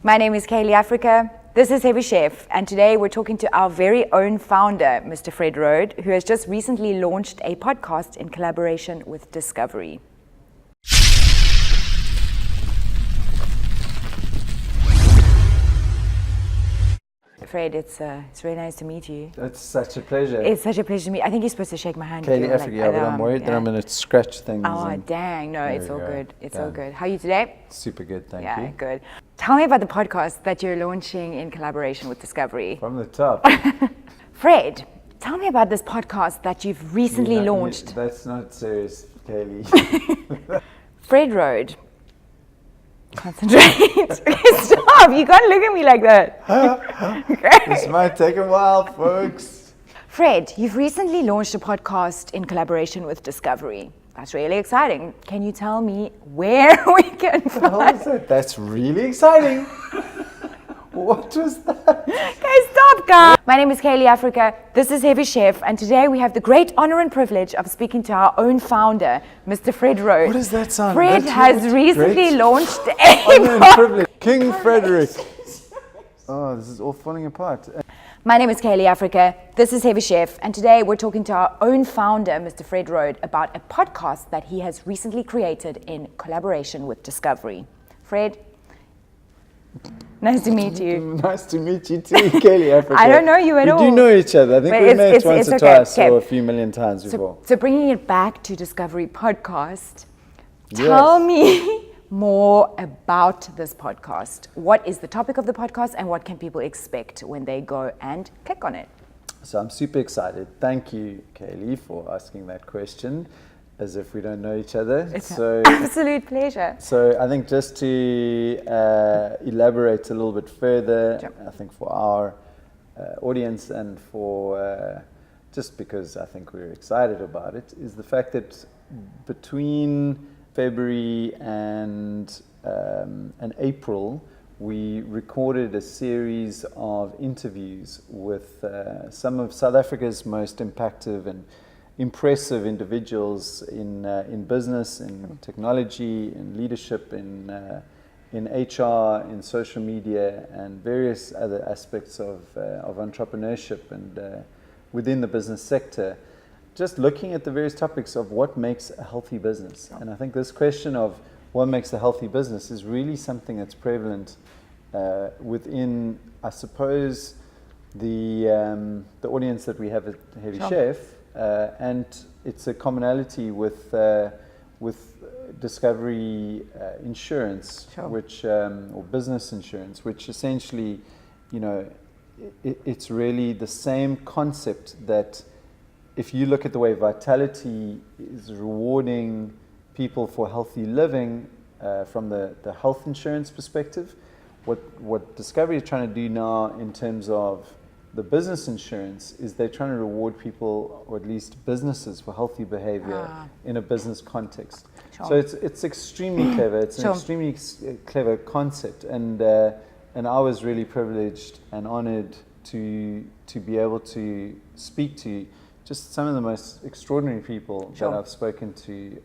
My name is Caley Africa. This is Heavy Chef, and today we're talking to our very own founder, Mr. Fred Roed, who has just recently launched a podcast in collaboration with Discovery. Fred, it's really nice to meet you. It's such a pleasure. It's such a pleasure to meet. I think you're supposed to shake my hand. Caley Africa, but I'm worried that I'm going to scratch things. Oh, dang. No, it's all good. It's all good. How are you today? Super good, thank you. Yeah, good. Tell me about the podcast that you're launching in collaboration with Discovery. From the top. Fred, tell me about this podcast that you've recently launched. That's not serious, Caley. Fred Roed. Concentrate. Stop, you can't look at me like that. This might take a while, folks. Fred, you've recently launched a podcast in collaboration with Discovery. That's really exciting. Can you tell me where we can find it? That's really exciting. What was that? Guys, stop, guys. My name is Caley Africa. This is Heavy Chef, and today we have the great honor and privilege of speaking to our own founder, Mr. Fred Roed. What does that sound? Fred has recently launched honor and privilege. King Frederick. Oh, this is all falling apart. My name is Caley Africa. This is Heavy Chef, and today we're talking to our own founder, Mr. Fred Roed, about a podcast that he has recently created in collaboration with Discovery. Fred, nice to meet you. Nice to meet you too, Caley Africa. I don't know you at all. We do know each other. I think we met once or twice or a few million times before. So bringing it back to Discovery Podcast, tell me more about this podcast. What is the topic of the podcast and what can people expect when they go and click on it? So I'm super excited. Thank you, Caley, for asking that question. As if we don't know each other. It's an absolute pleasure. So I think just to elaborate a little bit further, I think for our audience and for just because I think we're excited about it, is the fact that between February and April, we recorded a series of interviews with some of South Africa's most impactful and impressive individuals in business, in technology, in leadership, in HR, in social media, and various other aspects of entrepreneurship and within the business sector. Just looking at the various topics of what makes a healthy business. And I think this question of what makes a healthy business is really something that's prevalent within, I suppose, the audience that we have at Heavy Chef. And it's a commonality with Discovery Insurance, which or business insurance, which essentially, it's really the same concept that if you look at the way Vitality is rewarding people for healthy living from the health insurance perspective, what Discovery is trying to do now in terms of the business insurance is they're trying to reward people, or at least businesses, for healthy behavior in a business context. So it's extremely clever. It's an extremely clever concept, and I was really privileged and honored to be able to speak to just some of the most extraordinary people that I've spoken to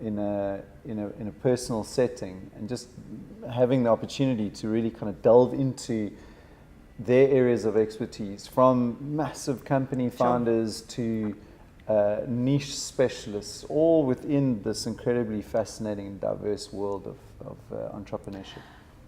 in a personal setting, and just having the opportunity to really kind of delve into their areas of expertise, from massive company founders to niche specialists, all within this incredibly fascinating and diverse world of entrepreneurship.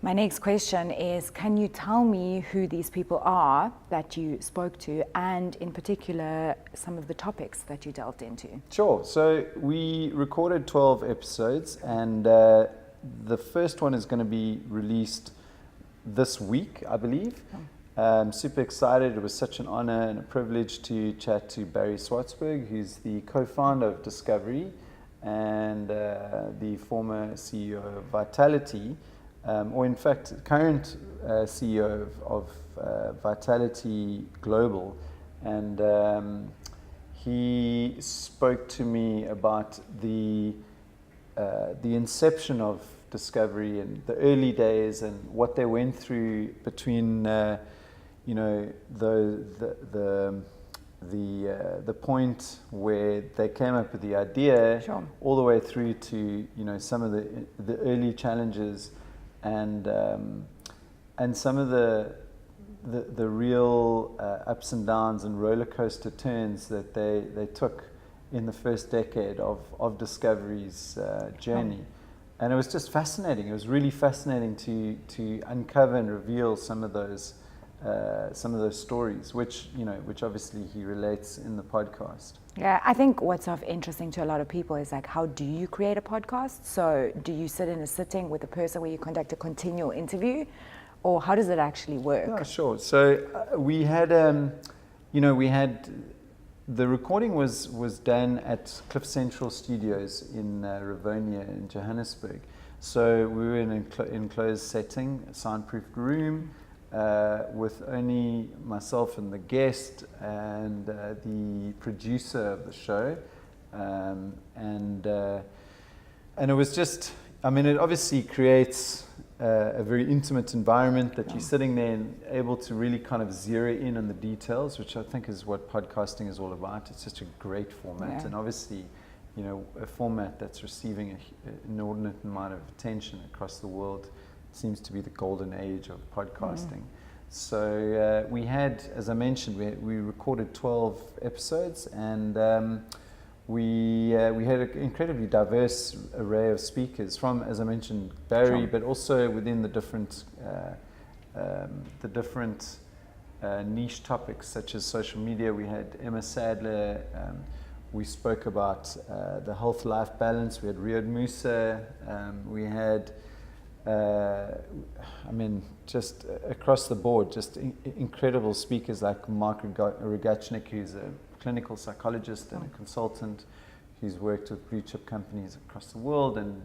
My next question is, can you tell me who these people are that you spoke to, and in particular some of the topics that you delved into? Sure. So we recorded 12 episodes, and the first one is going to be released this week, I believe. I'm super excited. It was such an honor and a privilege to chat to Barry Swartzberg, who's the co-founder of Discovery and the former CEO of Vitality, or in fact, current CEO of Vitality Global. And he spoke to me about the inception of Discovery and the early days and what they went through between the point where they came up with the idea, all the way through to some of the early challenges and some of the real ups and downs and roller coaster turns that they took in the first decade of Discovery's journey. And it was just fascinating. It was really fascinating to uncover and reveal some of those stories, which obviously he relates in the podcast. Yeah, I think what's of interesting to a lot of people is like, how do you create a podcast? So do you sit in a sitting with a person where you conduct a continual interview, or how does it actually work? Yeah, sure. So we had, the recording was done at CliffCentral Studios in Rivonia in Johannesburg. So we were in an enclosed setting, a soundproofed room, with only myself and the guest and the producer of the show, and it was just, it obviously creates a very intimate environment that you're sitting there and able to really kind of zero in on the details, which I think is what podcasting is all about. It's such a great format, and obviously, a format that's receiving an inordinate amount of attention across the world. Seems to be the golden age of podcasting. So we had, as I mentioned, we recorded 12 episodes, and we had an incredibly diverse array of speakers from, as I mentioned, Barry, but also within the different niche topics such as social media. We had Emma Sadler. We spoke about the health-life balance. We had Roed Musa. We had just across the board, just incredible speakers like Mark Rogachnik, who's a clinical psychologist and a consultant who's worked with blue chip companies across the world, and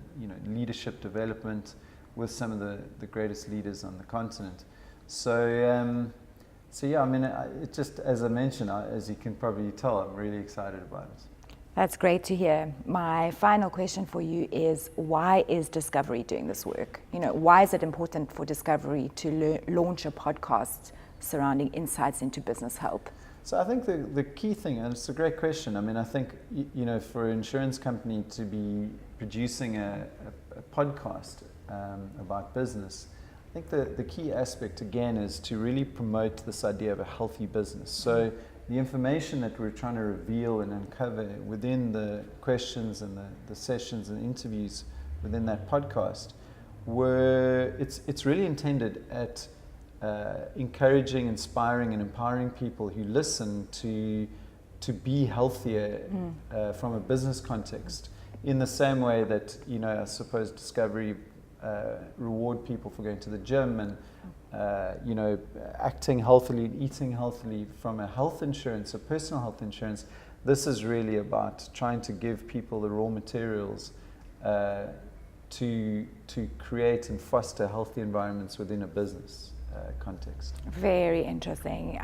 leadership development with some of the greatest leaders on the continent. So it just, as I mentioned, as you can probably tell, I'm really excited about it. That's great to hear. My final question for you is, why is Discovery doing this work? Why is it important for Discovery to launch a podcast surrounding insights into business health? So I think the key thing, and it's a great question, I think, for an insurance company to be producing a podcast about business, I think the key aspect, again, is to really promote this idea of a healthy business. So the information that we're trying to reveal and uncover within the questions and the sessions and interviews within that podcast it's really intended at encouraging, inspiring, and empowering people who listen to be healthier from a business context, in the same way that I suppose Discovery reward people for going to the gym and acting healthily, eating healthily from a health insurance, a personal health insurance. This is really about trying to give people the raw materials to create and foster healthy environments within a business context. Very interesting.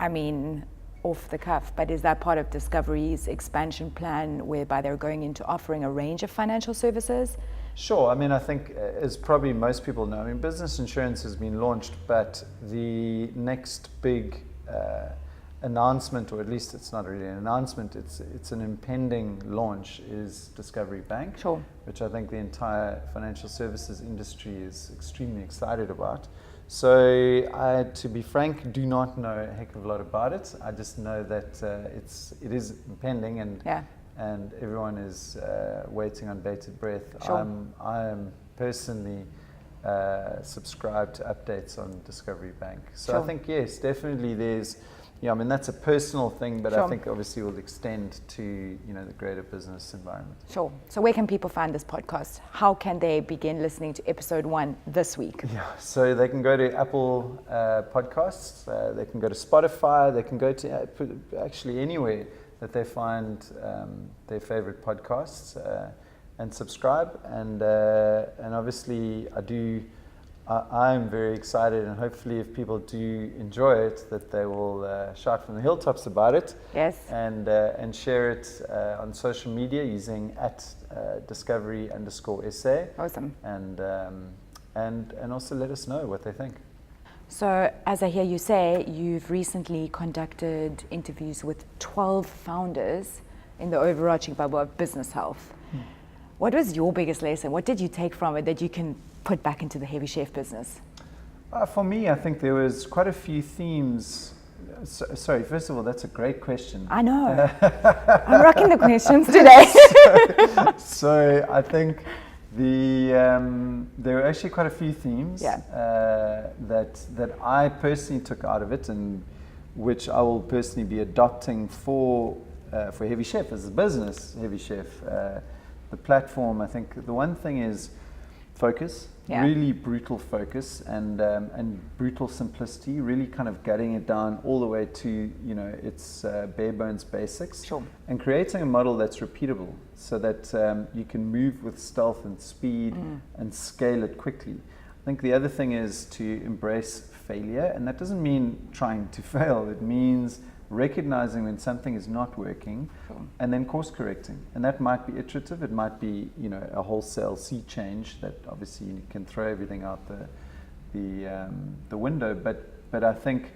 Off the cuff, but is that part of Discovery's expansion plan, whereby they're going into offering a range of financial services? Sure. I think, as probably most people know, business insurance has been launched, but the next big announcement, or at least it's not really an announcement, it's an impending launch, is Discovery Bank, sure, which I think the entire financial services industry is extremely excited about. So I, to be frank, do not know a heck of a lot about it. I just know that it is impending, and everyone is waiting on bated breath. Sure. I am personally subscribed to updates on Discovery Bank. So sure. I think, yes, definitely there's, that's a personal thing, but sure. I think obviously will extend to, the greater business environment. Sure. So where can people find this podcast? How can they begin listening to episode 1 this week? Yeah, so they can go to Apple Podcasts, they can go to Spotify, they can go to actually anywhere that they find their favorite podcasts and subscribe. And obviously I'm very excited, and hopefully if people do enjoy it, that they will shout from the hilltops about it. Yes. And share it on social media using @discovery_SA. Awesome. And also let us know what they think. So, as I hear you say, you've recently conducted interviews with 12 founders in the overarching bubble of business health. What was your biggest lesson? What did you take from it that you can put back into the heavy chef business? For me, I think there was quite a few themes. Sorry, first of all, that's a great question. I know. I'm rocking the questions today. So I think there were actually quite a few themes that I personally took out of it, and which I will personally be adopting for Heavy Chef as a business. Heavy Chef, the platform. I think the one thing is focus. Yeah. Really brutal focus and brutal simplicity, really kind of gutting it down all the way to, its bare bones basics. Sure. And creating a model that's repeatable so that you can move with stealth and speed and scale it quickly. I think the other thing is to embrace failure, and that doesn't mean trying to fail. It means recognizing when something is not working, and then course correcting. And that might be iterative. It might be, a wholesale sea change that obviously you can throw everything out the window. But I think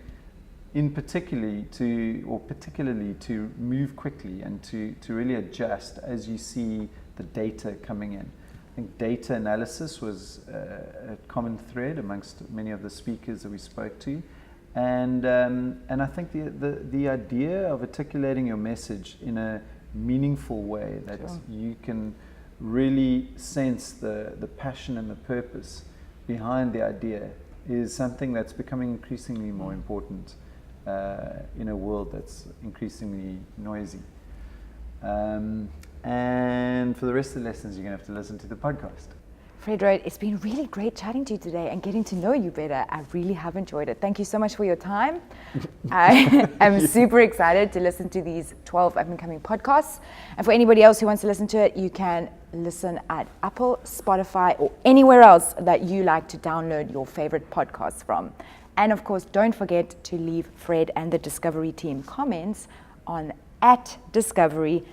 particularly to move quickly and to really adjust as you see the data coming in. I think data analysis was a common thread amongst many of the speakers that we spoke to. And I think the idea of articulating your message in a meaningful way that you can really sense the passion and the purpose behind the idea is something that's becoming increasingly more important in a world that's increasingly noisy. And for the rest of the lessons, you're going to have to listen to the podcast. Fred Roed, it's been really great chatting to you today and getting to know you better. I really have enjoyed it. Thank you so much for your time. I am super excited to listen to these 12 up-and-coming podcasts. And for anybody else who wants to listen to it, you can listen at Apple, Spotify, or anywhere else that you like to download your favorite podcasts from. And of course, don't forget to leave Fred and the Discovery team comments on @Discovery_SA.